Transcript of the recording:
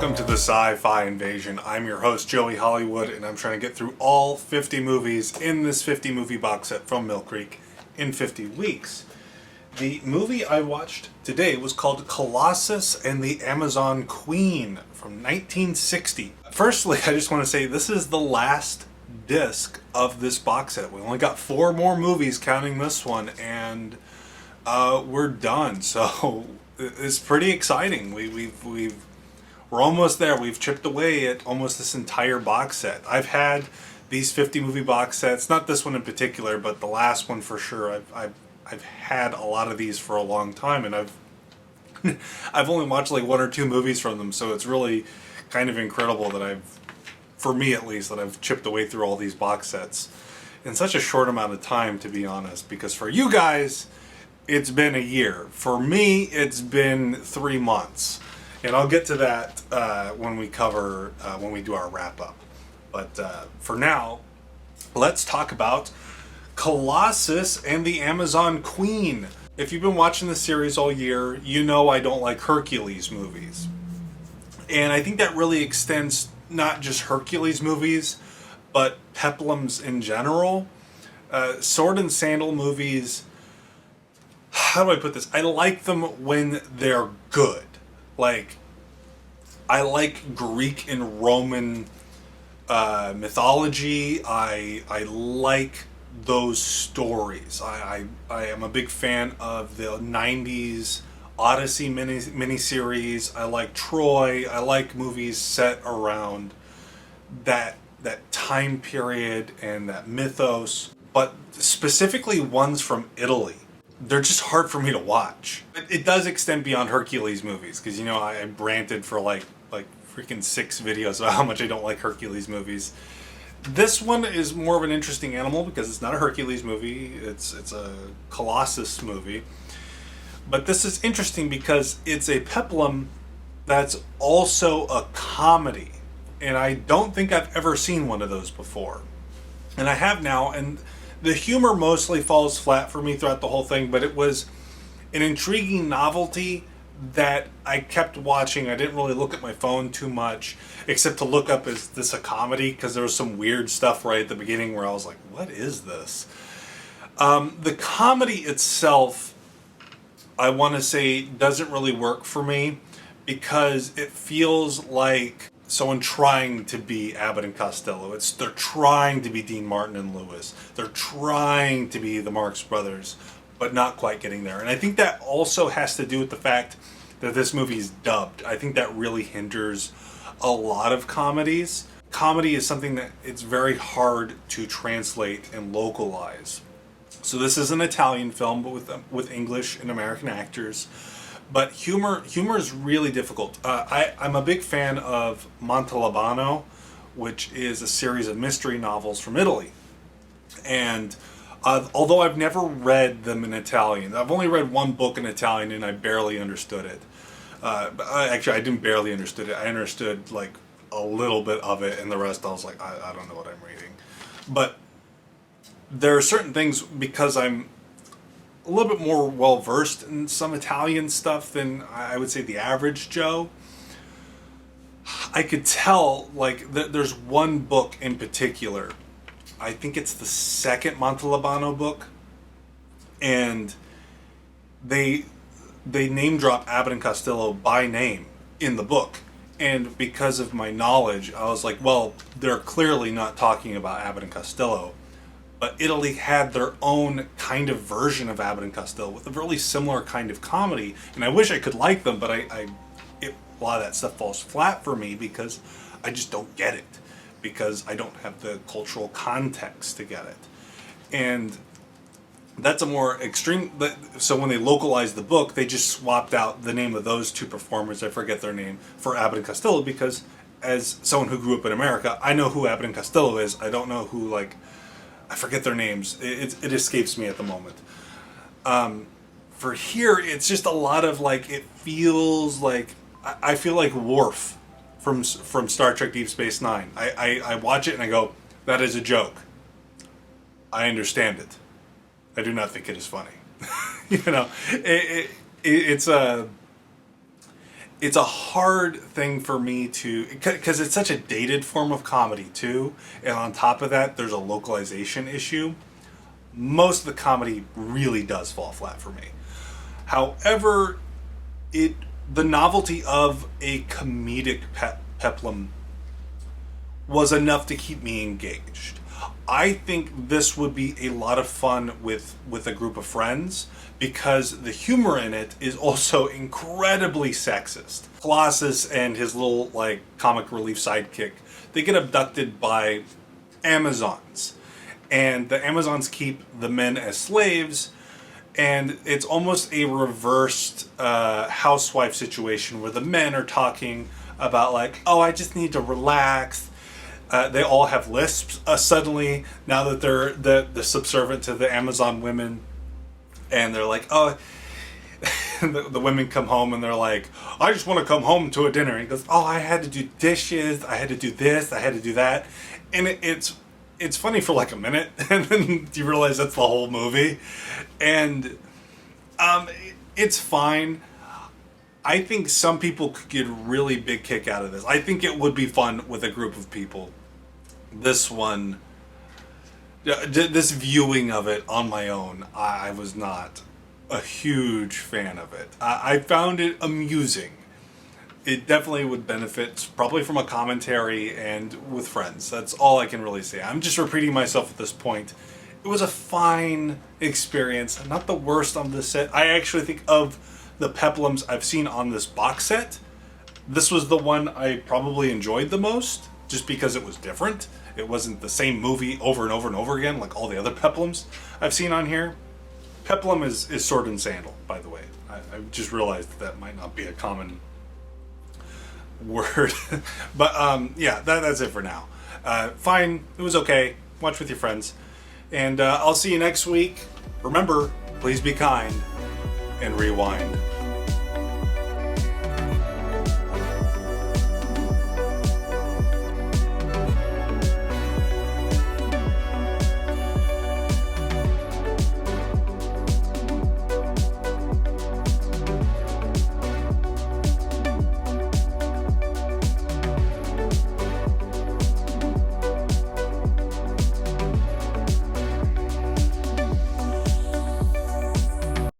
Welcome to the Sci-Fi Invasion. I'm your host, Joey Hollywood, and I'm trying to get through all 50 movies in this 50 movie box set from Mill Creek in 50 weeks. The movie I watched today was called Colossus and the Amazon Queen from 1960. Firstly, I just want to say this is the last disc of this box set. We only got 4 more movies counting this one, and we're done. So it's pretty exciting. We're almost there. We've chipped away at almost this entire box set. I've had these 50 movie box sets, not this one in particular, but the last one for sure. I've had a lot of these for a long time, and I've only watched like 1 or 2 movies from them, so it's really kind of incredible that for me at least, that I've chipped away through all these box sets in such a short amount of time, to be honest, because for you guys, it's been a year. For me, it's been 3 months. And I'll get to that when we do our wrap-up. But for now, let's talk about Colossus and the Amazon Queen. If you've been watching the series all year, you know I don't like Hercules movies. And I think that really extends not just Hercules movies, but peplums in general. Sword and sandal movies, how do I put this? I like them when they're good. Like, I like Greek and Roman mythology. I like those stories. I am a big fan of the 90s Odyssey miniseries. I like Troy. I like movies set around that time period and that mythos. But specifically ones from Italy, they're just hard for me to watch. It does extend beyond Hercules movies, because you know I ranted for like freaking 6 videos about how much I don't like Hercules movies. This one is more of an interesting animal because it's not a Hercules movie, it's a Colossus movie. But this is interesting because it's a peplum that's also a comedy. And I don't think I've ever seen one of those before. And I have now, and the humor mostly falls flat for me throughout the whole thing, but it was an intriguing novelty that I kept watching. I didn't really look at my phone too much, except to look up, is this a comedy? Because there was some weird stuff right at the beginning where I was like, what is this? The comedy itself, I want to say, doesn't really work for me because it feels like someone trying to be Abbott and Costello. They're trying to be Dean Martin and Lewis. They're trying to be the Marx Brothers, but not quite getting there. And I think that also has to do with the fact that this movie is dubbed. I think that really hinders a lot of comedies. Comedy is something that it's very hard to translate and localize. So this is an Italian film, but with English and American actors. But humor is really difficult. I'm a big fan of Montalbano, which is a series of mystery novels from Italy. And although I've never read them in Italian, I've only read 1 book in Italian and I barely understood it. Actually, I didn't barely understood it. I understood like a little bit of it, and the rest I was like, I don't know what I'm reading. But there are certain things, because I'm a little bit more well-versed in some Italian stuff than I would say the average Joe. I could tell, like, there's 1 book in particular. I think it's the 2nd Montalbano book. And they name drop Abbott and Costello by name in the book. And because of my knowledge, I was like, well, they're clearly not talking about Abbott and Costello. But Italy had their own kind of version of Abbott and Costello with a really similar kind of comedy. And I wish I could like them, but a lot of that stuff falls flat for me because I just don't get it. Because I don't have the cultural context to get it. And that's a more extreme. So when they localized the book, they just swapped out the name of those 2 performers, I forget their name, for Abbott and Costello, because as someone who grew up in America, I know who Abbott and Costello is. I don't know who, like, I forget their names. It escapes me at the moment. For here, it's just a lot of, like, it feels like, I feel like Worf from Star Trek Deep Space Nine. I watch it and I go, that is a joke. I understand it. I do not think it is funny. You know, it's it's a hard thing for me to, because it's such a dated form of comedy too, and on top of that there's a localization issue. Most of the comedy really does fall flat for me. However, the novelty of a comedic peplum was enough to keep me engaged. I think this would be a lot of fun with a group of friends, because the humor in it is also incredibly sexist. Colossus and his little like comic relief sidekick, they get abducted by Amazons, and the Amazons keep the men as slaves, and it's almost a reversed housewife situation where the men are talking about like, oh, I just need to relax. They all have lisps suddenly now that they're the subservient to the Amazon women, and they're like, oh, the women come home and they're like, I just want to come home to a dinner. And he goes, oh, I had to do dishes, I had to do this, I had to do that, and it's funny for like a minute, and then you realize that's the whole movie, and it's fine. I think some people could get a really big kick out of this. I think it would be fun with a group of people. This one, this viewing of it on my own, I was not a huge fan of it. I found it amusing. It definitely would benefit probably from a commentary and with friends. That's all I can really say. I'm just repeating myself at this point. It was a fine experience, not the worst on this set. I actually think of the peplums I've seen on this box set, this was the one I probably enjoyed the most, just because it was different. It wasn't the same movie over and over and over again like all the other peplums I've seen on here. Peplum is sword and sandal, by the way. I just realized that might not be a common word. But yeah, that's it for now. Fine, it was okay. Watch with your friends. And I'll see you next week. Remember, please be kind and rewind.